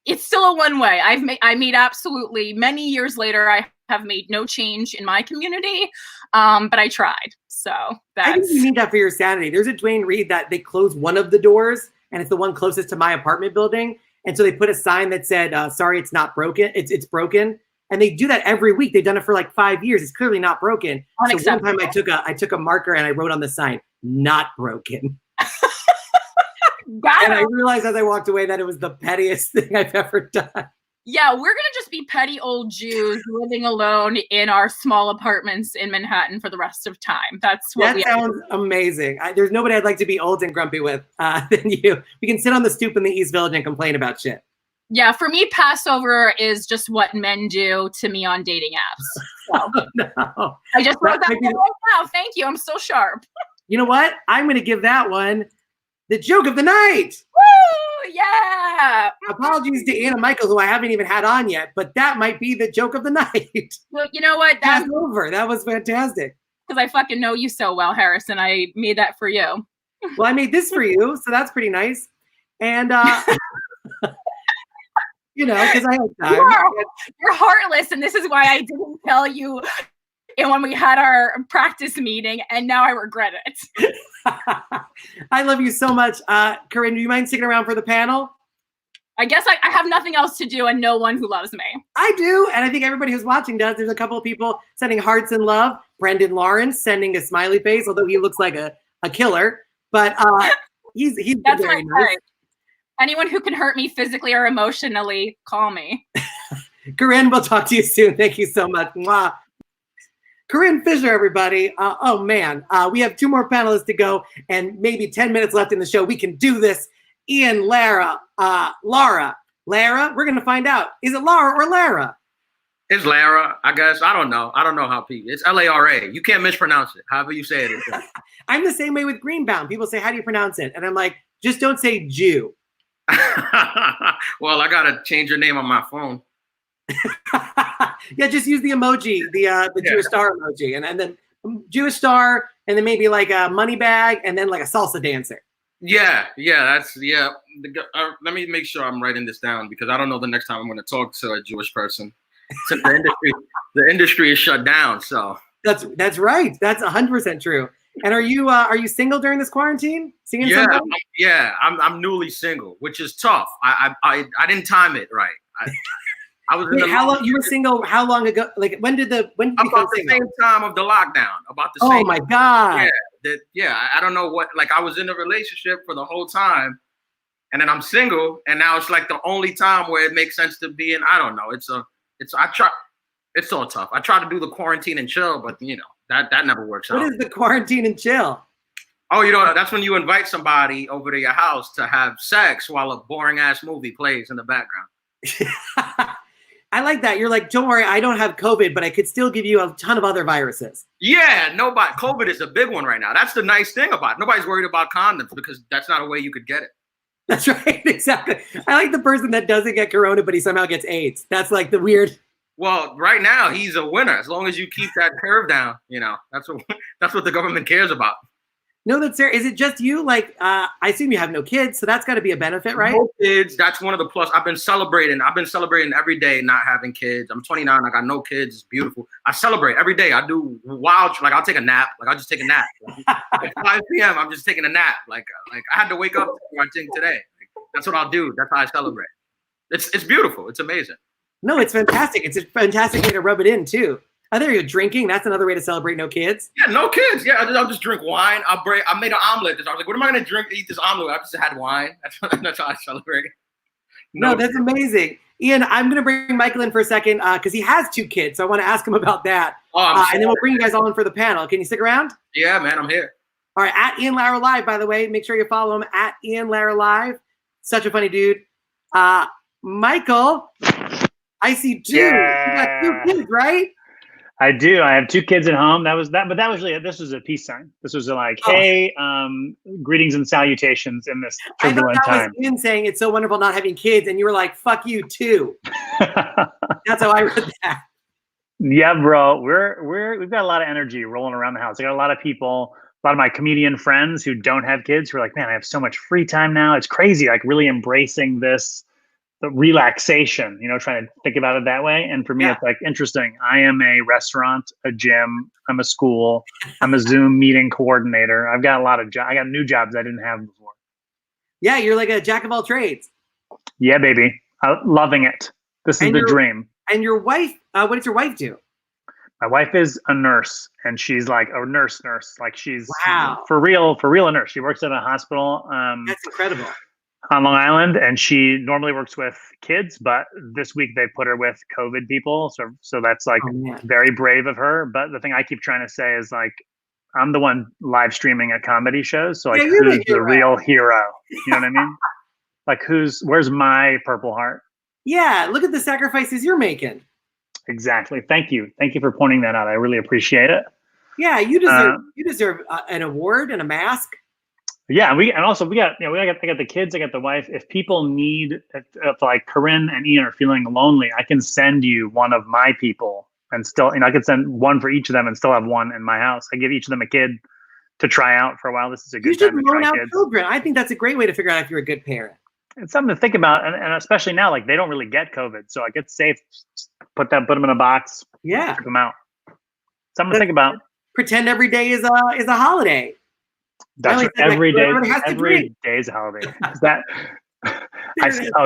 Speaker 8: It's still a 1-way. I made absolutely, many years later, I have made no change in my community, but I tried. So that's.
Speaker 1: I think you need that for your sanity. There's a Dwayne Reed that they closed one of the doors, and it's the one closest to my apartment building. And so they put a sign that said, sorry, it's not broken. It's broken. And they do that every week. They've done it for like 5 years. It's clearly not broken. So one time I took a marker and I wrote on the sign, not broken. And I realized as I walked away that it was the pettiest thing I've ever done.
Speaker 8: Yeah, we're gonna just be petty old Jews living alone in our small apartments in Manhattan for the rest of time. That's what
Speaker 1: That sounds amazing. There's nobody I'd like to be old and grumpy with than you. We can sit on the stoop in the East Village and complain about shit.
Speaker 8: Yeah, for me, Passover is just what men do to me on dating apps. So
Speaker 1: No.
Speaker 8: I just wrote that down right now. Thank you. I'm so sharp.
Speaker 1: You know what? I'm going to give that one the joke of the night.
Speaker 8: Woo! Yeah.
Speaker 1: Apologies to Anna Michael, who I haven't even had on yet, but that might be the joke of the night.
Speaker 8: Well, you know what? That's
Speaker 1: over. That was fantastic.
Speaker 8: because I fucking know you so well, Harrison. I made that for you.
Speaker 1: Well, I made this for you, so that's pretty nice. And you know, because I have time.
Speaker 8: You're heartless, and this is why I didn't tell you and when we had our practice meeting, and now I regret it.
Speaker 1: I love you so much. Corinne, do you mind sticking around for the panel?
Speaker 8: I guess I have nothing else to do and no one who loves me.
Speaker 1: I do, and I think everybody who's watching does. There's a couple of people sending hearts and love. Brendan Lawrence sending a smiley face, although he looks like a killer. But he's
Speaker 8: That's
Speaker 1: very
Speaker 8: right.
Speaker 1: nice.
Speaker 8: Anyone who can hurt me physically or emotionally, call me.
Speaker 1: Corinne, we'll talk to you soon. Thank you so much. Mwah. Corinne Fisher, everybody. Oh, man. We have 2 more panelists to go and maybe 10 minutes left in the show. We can do this. Ian, Lara, Lara. Lara, we're going to find out. Is it Lara or Lara?
Speaker 9: It's Lara, I guess. I don't know. I don't know how people. It's Lara. You can't mispronounce it. However you say it.
Speaker 1: I'm the same way with Greenbaum. People say, how do you pronounce it? And I'm like, just don't say Jew.
Speaker 9: Well, I got to change your name on my phone.
Speaker 1: Yeah, just use the emoji, the Jewish star emoji, and then Jewish star, and then maybe like a money bag, and then like a salsa dancer.
Speaker 9: Yeah, that's let me make sure I'm writing this down because I don't know the next time I'm going to talk to a Jewish person. Since the industry is shut down, so
Speaker 1: that's right. That's 100% true. And are you single during this quarantine? Singing somebody?
Speaker 9: Yeah, I'm newly single, which is tough. I didn't time it right. I was
Speaker 1: Wait, how long you were single? How long ago? Like when did you
Speaker 9: about the same time of the lockdown? About the same.
Speaker 1: Oh my god!
Speaker 9: I don't know what. Like I was in a relationship for the whole time, and then I'm single, and now it's like the only time where it makes sense to be in. I don't know. It's so tough. I try to do the quarantine and chill, but you know that never works out.
Speaker 1: What is the quarantine and chill?
Speaker 9: Oh, you know that's when you invite somebody over to your house to have sex while a boring ass movie plays in the background.
Speaker 1: I like that. You're like, don't worry, I don't have COVID, but I could still give you a ton of other viruses.
Speaker 9: Yeah, COVID is a big one right now. That's the nice thing about it. Nobody's worried about condoms because that's not a way you could get it.
Speaker 1: That's right, exactly. I like the person that doesn't get corona, but he somehow gets AIDS. That's like the weird.
Speaker 9: Well, right now he's a winner as long as you keep that curve down. You know, that's what the government cares about.
Speaker 1: No, that's Sarah. Is it just you? Like, I assume you have no kids, so that's got to be a benefit, right?
Speaker 9: No kids. That's one of the plus. I've been celebrating every day not having kids. I'm 29. I got no kids. It's beautiful. I celebrate every day. I do wild. Like I'll take a nap. Like I'll just take a nap. At 5 p.m. I'm just taking a nap. Like I had to wake up I think today. That's what I'll do. That's how I celebrate. It's beautiful. It's amazing.
Speaker 1: No, it's fantastic. It's a fantastic way to rub it in too. I think you're drinking. That's another way to celebrate no kids.
Speaker 9: Yeah, no kids. Yeah, I'll just drink wine. I made an omelet. I was like, what am I going to drink to eat this omelet? I just had wine. That's how I celebrate.
Speaker 1: No, that's amazing. Ian, I'm going to bring Michael in for a second because he has 2 kids. So I want to ask him about that. And then we'll bring you guys all in for the panel. Can you stick around?
Speaker 9: Yeah, man, I'm here.
Speaker 1: All right, at Ian Lara Live, by the way. Make sure you follow him at Ian Lara Live. Such a funny dude. Michael, I see 2.
Speaker 10: Yeah.
Speaker 1: You got 2 kids, right?
Speaker 10: I do. I have 2 kids at home. This was a peace sign. This was like, hey, greetings and salutations in this turbulent time.
Speaker 1: I thought that was Ian saying it's so wonderful not having kids, and you were like, fuck you too. That's how I read that.
Speaker 10: Yeah, bro. We've got a lot of energy rolling around the house. I got a lot of people, a lot of my comedian friends who don't have kids who are like, man, I have so much free time now. It's crazy, like really embracing this. The relaxation, trying to think about it that way. And for me, It's like interesting. I am a restaurant, a gym, I'm a school, I'm a Zoom meeting coordinator. I've got a lot of I got new jobs I didn't have before.
Speaker 1: Yeah, you're like a jack of all trades.
Speaker 10: Yeah, baby. Loving it. This is the dream.
Speaker 1: And your wife, what does your wife do?
Speaker 10: My wife is a nurse, and she's like a nurse. Like she's
Speaker 1: for real
Speaker 10: a nurse. She works at a hospital.
Speaker 1: That's incredible.
Speaker 10: on Long Island, and she normally works with kids, but this week they put her with COVID people. So that's like very brave of her. But the thing I keep trying to say is like, I'm the one live streaming at comedy shows. So like, who's the real hero? You know what I mean? Like where's my Purple Heart?
Speaker 1: Yeah, look at the sacrifices you're making.
Speaker 10: Exactly. Thank you for pointing that out. I really appreciate it.
Speaker 1: Yeah, you deserve an award and a mask.
Speaker 10: Yeah, I got the kids, I got the wife. If people need, if like Corinne and Ian are feeling lonely, I can send you one of my people, and still, I could send one for each of them and still have one in my house. I give each of them a kid to try out for a while. This is a good time to
Speaker 1: loan
Speaker 10: try
Speaker 1: out
Speaker 10: kids.
Speaker 1: children. I think that's a great way to figure out if you're a good parent.
Speaker 10: It's something to think about, and especially now, like they don't really get COVID, so like it's safe. Put them in a box.
Speaker 1: Yeah,
Speaker 10: ship them out. Something to think about.
Speaker 1: Pretend every day is a holiday.
Speaker 10: That's right. Every day is a holiday. Is that?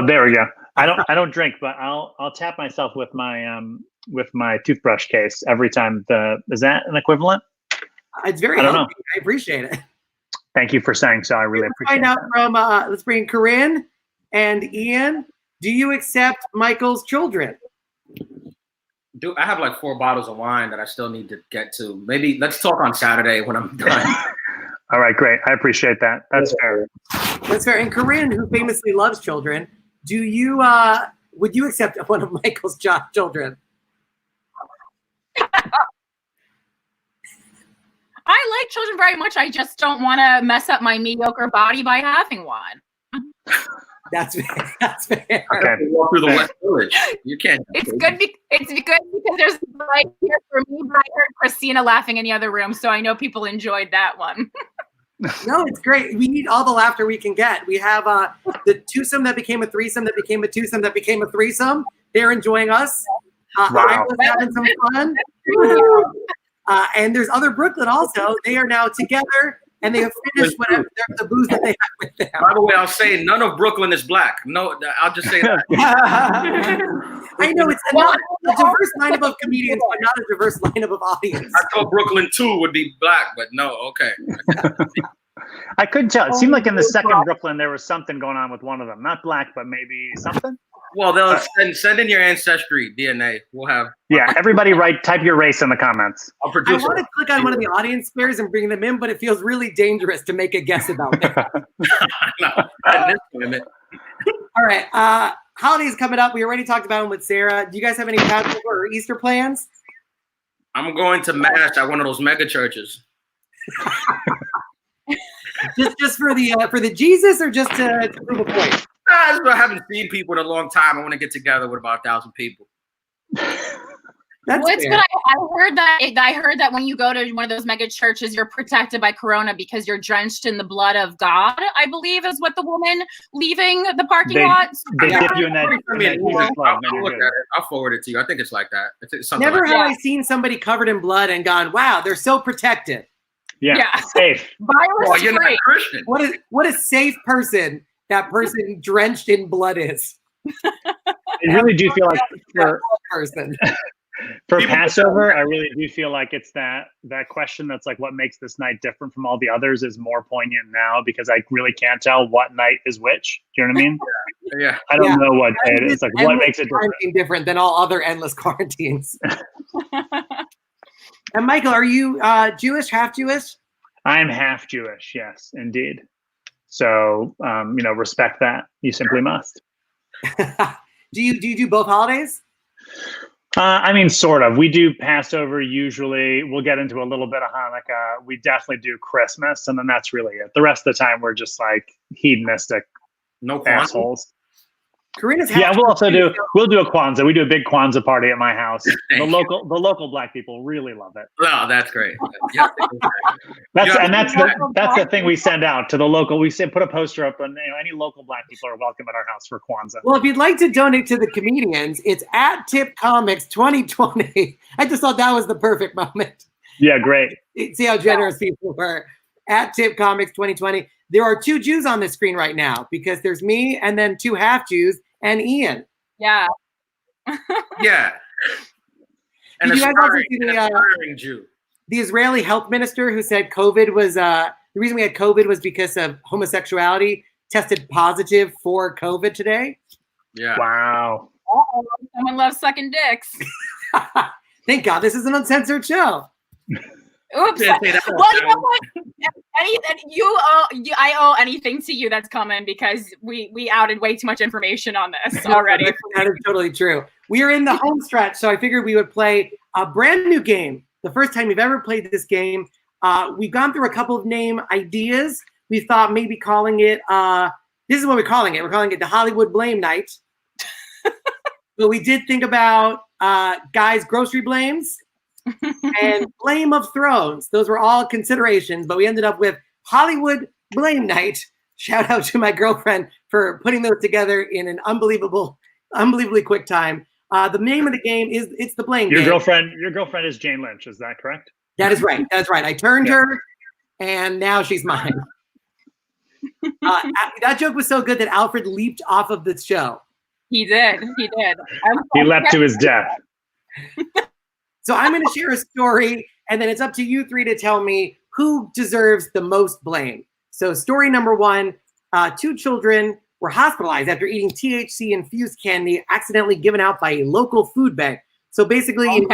Speaker 10: There we go. I don't drink, but I'll tap myself with my toothbrush case every time. Is that an equivalent?
Speaker 1: It's very healthy. I appreciate it.
Speaker 10: Thank you for saying so. I really appreciate it.
Speaker 1: Find out from let's bring Corinne and Ian. Do you accept Michael's children?
Speaker 9: Dude, I have like 4 bottles of wine that I still need to get to. Maybe let's talk on Saturday when I'm done.
Speaker 10: All right, great. I appreciate that. That's fair.
Speaker 1: That's fair. And Corinne, who famously loves children, do you would you accept one of Michael's children?
Speaker 8: I like children very much. I just don't want to mess up my mediocre body by having one.
Speaker 1: That's fair. That's fair.
Speaker 9: Okay. Walk through the West Village. You can't.
Speaker 8: It's good because there's right here for me, but I heard Christina laughing in the other room, so I know people enjoyed that one.
Speaker 1: No, it's great. We need all the laughter we can get. We have the twosome that became a threesome that became a twosome that became a threesome. They're enjoying us. I was having some fun. And there's other Brooklyn also. They are now together. And they have finished whatever the booze that they have with them.
Speaker 9: By the way, I'll say none of Brooklyn is black. No, I'll just say that.
Speaker 1: I know it's not a diverse lineup of comedians, but not a diverse lineup of audience.
Speaker 9: I thought Brooklyn 2 would be black, but no, okay.
Speaker 10: I couldn't tell. It seemed like in the second Brooklyn there was something going on with one of them. Not black, but maybe something.
Speaker 9: Well, they'll send in your ancestry DNA. We'll have.
Speaker 10: Yeah, everybody type your race in the comments.
Speaker 9: I'll produce.
Speaker 1: I want to click on one of the audience squares and bring them in, but it feels really dangerous to make a guess about them. All right. Holidays coming up. We already talked about them with Sarah. Do you guys have any Passover or Easter plans?
Speaker 9: I'm going to mass at one of those mega churches.
Speaker 1: just for the Jesus, or just to prove a point?
Speaker 9: I haven't seen people in a long time. I want to get together with about 1,000 people.
Speaker 1: That's
Speaker 8: fair. Good. I heard that when you go to one of those mega churches, you're protected by Corona because you're drenched in the blood of God, I believe is what the woman leaving the parking lot.
Speaker 10: They dip you in that.
Speaker 9: I'll forward it to you. I think it's like that. It's something
Speaker 1: Never
Speaker 9: like
Speaker 1: have
Speaker 9: that.
Speaker 1: I seen somebody covered in blood and gone, wow, they're so protected.
Speaker 10: Yeah. Safe.
Speaker 9: Well, you're not Christian.
Speaker 1: What a safe person that person drenched in blood is.
Speaker 10: I really do feel like for Passover, I really do feel like it's that question that's like, what makes this night different from all the others is more poignant now, because I really can't tell what night is which. Do you know what I mean?
Speaker 9: Yeah.
Speaker 10: I don't know what day it is. Like, what makes it
Speaker 1: different than all other endless quarantines? And Michael, are you Jewish, half Jewish?
Speaker 10: I'm half Jewish, yes, indeed. So, respect that. You simply must.
Speaker 1: Do you do both holidays?
Speaker 10: Sort of. We do Passover usually. We'll get into a little bit of Hanukkah. We definitely do Christmas, and then that's really it. The rest of the time, we're just like hedonistic assholes.
Speaker 1: Corinne's
Speaker 10: we'll do a Kwanzaa. We do a big Kwanzaa party at my house. The local black people really love it.
Speaker 9: Oh, that's great.
Speaker 10: That's the thing we send out to the local. We put a poster up, and any local black people are welcome at our house for Kwanzaa.
Speaker 1: Well, if you'd like to donate to the comedians, it's at Tip Comics 2020. I just thought that was the perfect moment.
Speaker 10: Yeah, great.
Speaker 1: See how generous people were. At Tip Comics 2020. There are 2 Jews on the screen right now, because there's me and then 2 half Jews and Ian.
Speaker 8: Yeah.
Speaker 9: Yeah. And
Speaker 1: Did you guys also see
Speaker 9: Jew.
Speaker 1: The Israeli health minister who said COVID was the reason we had COVID was because of homosexuality? tested positive for COVID today.
Speaker 9: Yeah.
Speaker 10: Wow.
Speaker 8: Uh-oh, someone loves sucking dicks.
Speaker 1: Thank God this is an uncensored show.
Speaker 8: Oops.
Speaker 9: Can't say that.
Speaker 8: Well, you know what? I owe anything to you that's coming because we outed way too much information on this already.
Speaker 1: That is totally true. We are in the home stretch, so I figured we would play a brand new game. The first time we've ever played this game. We've gone through a couple of name ideas. We thought maybe calling it, this is what we're calling it. We're calling it the Hollywood Blame Night. But we did think about guys' grocery blames and Blame of Thrones. Those were all considerations, but we ended up with Hollywood Blame Night. Shout out to my girlfriend for putting those together in an unbelievably quick time. The name of the game is the blame game.
Speaker 10: Your girlfriend is Jane Lynch, is that correct?
Speaker 1: That is right. That's right. I turned her, and now she's mine. That joke was so good that Alfred leaped off of the show.
Speaker 8: He did.
Speaker 10: He leapt to his death.
Speaker 1: So I'm going to share a story, and then it's up to you three to tell me who deserves the most blame. So story number one, 2 children were hospitalized after eating THC-infused candy accidentally given out by a local food bank. So basically,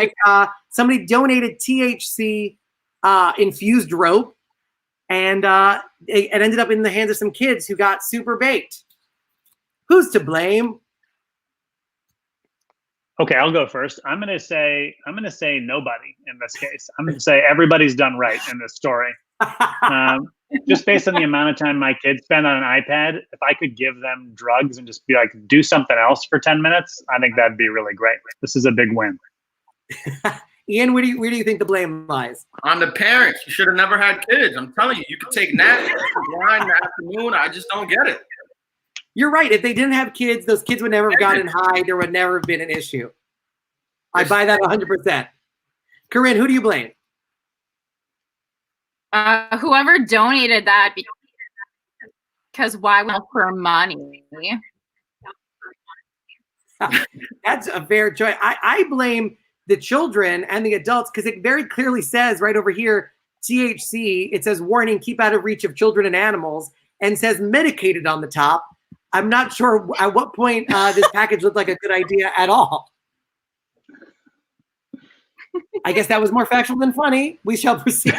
Speaker 1: somebody donated THC infused rope, and it ended up in the hands of some kids who got super baked. Who's to blame?
Speaker 10: Okay, I'll go first. I'm gonna say nobody in this case. I'm gonna say everybody's done right in this story. Just based on the amount of time my kids spend on an iPad, if I could give them drugs and just be like, do something else for 10 minutes, I think that'd be really great. This is a big win.
Speaker 1: Ian, where do you think the blame lies?
Speaker 9: On the parents. You should have never had kids. I'm telling you, you could take naps, grind in the afternoon. I just don't get it.
Speaker 1: You're right. If they didn't have kids, those kids would never have gotten high. There would never have been an issue. I buy that 100%. Corinne, who do you blame?
Speaker 8: Whoever donated that, because why would for money?
Speaker 1: That's a fair choice. I blame the children and the adults because it very clearly says right over here, THC, it says warning, keep out of reach of children and animals, and says medicated on the top. I'm not sure at what point this package looked like a good idea at all. I guess that was more factual than funny. We shall proceed.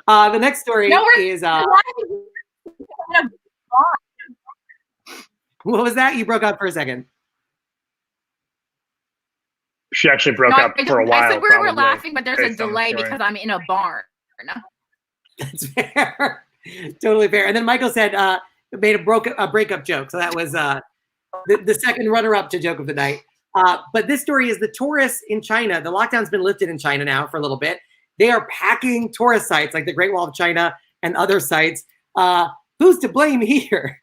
Speaker 1: The next story is... what was that? You broke up for a second.
Speaker 10: She actually broke up for a while.
Speaker 8: I said we were laughing, but there's a delay because I'm in a barn.
Speaker 1: That's fair. Totally fair. And then Michael said made a breakup joke. So that was the second runner-up to joke of the night. But this story is the tourists in China. The lockdown's been lifted in China now for a little bit. They are packing tourist sites like the Great Wall of China and other sites. Who's to blame here?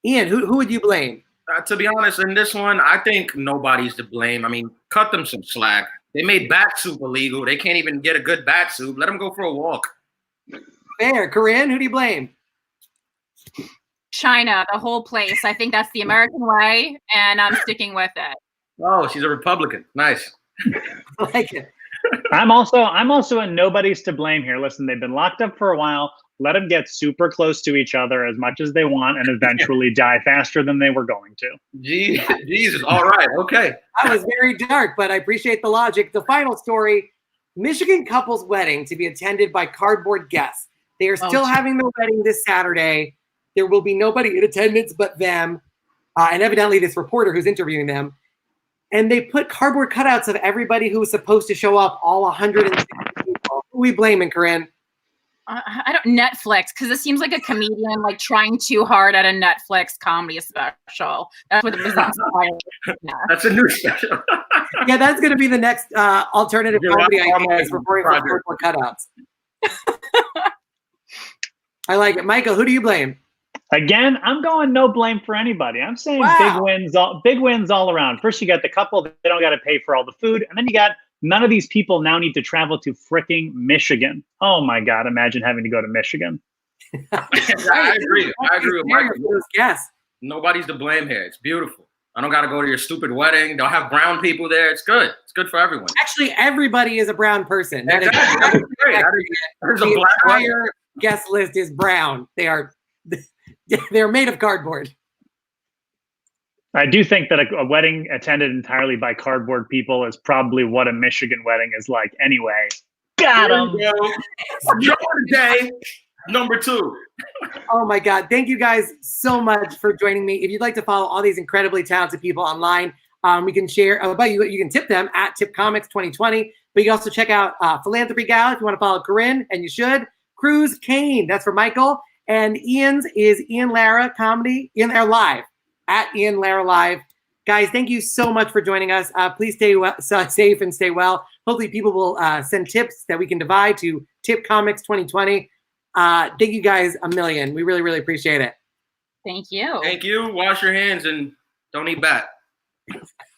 Speaker 1: Ian, who would you blame?
Speaker 9: To be honest, in this one, I think nobody's to blame. I mean, cut them some slack. They made bat soup illegal. They can't even get a good bat soup. Let them go for a walk.
Speaker 1: Fair. Corinne, who do you blame?
Speaker 8: China, the whole place. I think that's the American way, and I'm sticking with it.
Speaker 9: Oh, she's a Republican. Nice.
Speaker 1: I like it.
Speaker 10: I'm also a nobody's to blame here. Listen, they've been locked up for a while. Let them get super close to each other as much as they want and eventually die faster than they were going to.
Speaker 9: Jesus. All right. Okay.
Speaker 1: That was very dark, but I appreciate the logic. The final story, Michigan couple's wedding to be attended by cardboard guests. They are still having their wedding this Saturday. There will be nobody in attendance but them. And evidently this reporter who's interviewing them. And they put cardboard cutouts of everybody who was supposed to show up, all 160 people. Who are we blaming, Corinne?
Speaker 8: I don't Netflix, because it seems like a comedian like trying too hard at a Netflix comedy special. That's what it was inspired. Yeah.
Speaker 9: That's a new special.
Speaker 1: Yeah, that's going to be the next alternative comedy idea for cardboard cutouts. I like it. Michael, who do you blame?
Speaker 10: Again, I'm going no blame for anybody. I'm saying big wins all around. First, you got the couple that they don't got to pay for all the food, and then you got none of these people now need to travel to fricking Michigan. Oh my God! Imagine having to go to Michigan.
Speaker 9: I agree. I agree with Michael.
Speaker 1: Yes.
Speaker 9: Nobody's to blame here. It's beautiful. I don't got to go to your stupid wedding. They'll have brown people there. It's good. It's good for everyone.
Speaker 1: Actually, everybody is a brown person. That
Speaker 9: Exactly.
Speaker 1: is
Speaker 9: Great. There's a
Speaker 1: the
Speaker 9: black
Speaker 1: entire guest list is brown. They're made of cardboard.
Speaker 10: I do think that a wedding attended entirely by cardboard people is probably what a Michigan wedding is like anyway. Got him.
Speaker 9: Day number 2.
Speaker 1: Oh my God. Thank you guys so much for joining me. If you'd like to follow all these incredibly talented people online, we can share, you can tip them at tipcomics2020, but you can also check out Philanthropy Gal if you want to follow Corinne, and you should. Cruz Kayne, that's for Michael. And Ian's is Ian Lara Comedy, Ian Lara Live, at Ian Lara Live. Guys, thank you so much for joining us. Please stay safe and stay well. Hopefully people will send tips that we can divide to tipcomics2020. Thank you guys a million. We really, really appreciate it.
Speaker 8: Thank you.
Speaker 9: Thank you. Wash your hands and don't eat bat.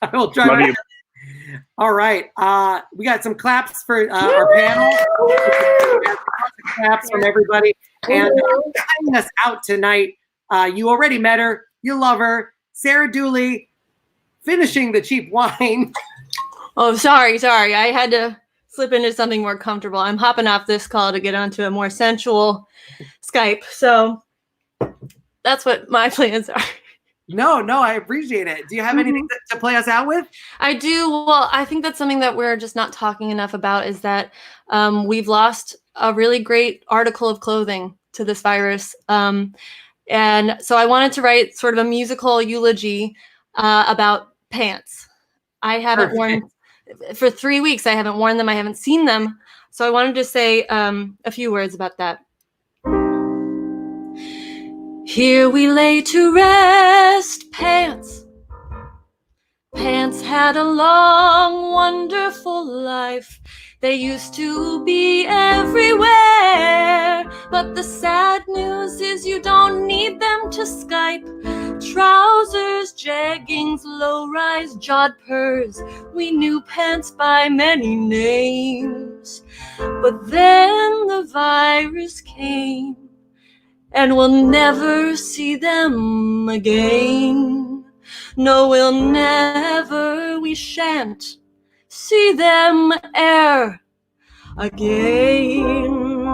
Speaker 1: I will try.
Speaker 10: Love you.
Speaker 1: All right. We got some claps for our panel. Claps from everybody. And signing us out tonight, you already met her. You love her. Sarah Dooley, finishing the cheap wine.
Speaker 4: Oh, sorry. I had to slip into something more comfortable. I'm hopping off this call to get onto a more sensual Skype. So that's what my plans are.
Speaker 1: No, I appreciate it. Do you have anything to play us out with?
Speaker 4: I do. Well, I think that's something that we're just not talking enough about is that we've lost a really great article of clothing to this virus. And so I wanted to write sort of a musical eulogy about pants. I haven't worn for 3 weeks. I haven't worn them. I haven't seen them. So I wanted to say a few words about that. Here we lay to rest, pants. Pants had a long, wonderful life. They used to be everywhere. But the sad news is you don't need them to Skype. Trousers, jeggings, low-rise jodhpurs. We knew pants by many names. But then the virus came. And we'll never see them again. No, we'll never, we shan't see them e'er again.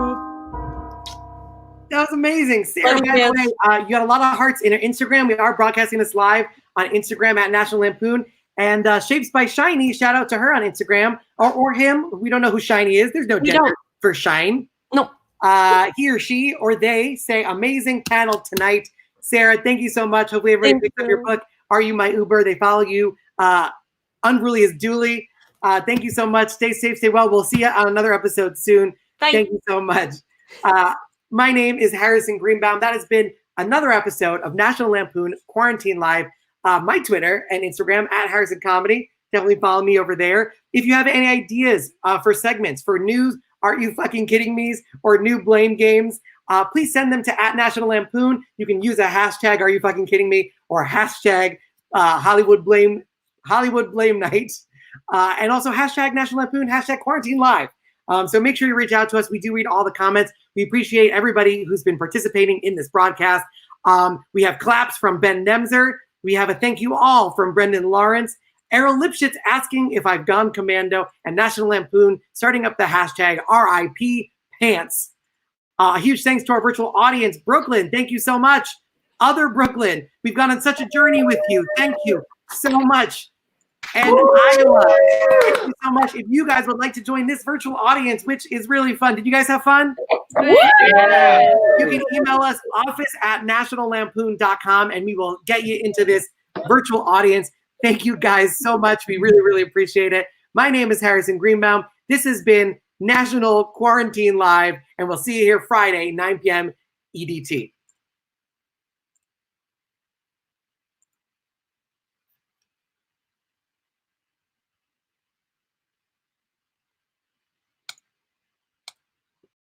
Speaker 1: That was amazing. Sarah, by the way, you got a lot of hearts in our Instagram. We are broadcasting this live on Instagram at National Lampoon. And Shapes by Shiny, shout out to her on Instagram. Or him. We don't know who Shiny is. There's no gender for Shine.
Speaker 4: No.
Speaker 1: He or she or they say amazing panel tonight. Sarah, thank you so much. Hopefully everybody picks up your book, Are You My Uber? They follow you. Unruly is Dooley. Thank you so much. Stay safe, stay well. We'll see you on another episode soon. Thank you so much. My name is Harrison Greenbaum. That has been another episode of National Lampoon Quarantine Live. My Twitter and Instagram at Harrison Comedy. Definitely follow me over there. If you have any ideas for segments, for news, Aren't You Fucking Kidding Me's, or new blame games, please send them to at National Lampoon. You can use a hashtag Are You Fucking Kidding Me, or a hashtag Hollywood Blame Night, and also hashtag National Lampoon, hashtag Quarantine Live. So make sure you reach out to us. We do read all the comments. We appreciate everybody who's been participating in this broadcast. We have claps from Ben Nemzer. We have a thank you all from Brendan Lawrence. Errol Lipschitz asking if I've gone commando, and National Lampoon starting up the hashtag RIP Pants. A huge thanks to our virtual audience. Brooklyn, thank you so much. Other Brooklyn, we've gone on such a journey with you. Thank you so much. And Iowa, thank you so much. If you guys would like to join this virtual audience, which is really fun. Did you guys have fun? Yeah. You can email us office@nationallampoon.com and we will get you into this virtual audience. Thank you guys so much. We really, really appreciate it. My name is Harrison Greenbaum. This has been National Quarantine Live, and we'll see you here Friday, 9 p.m. EDT.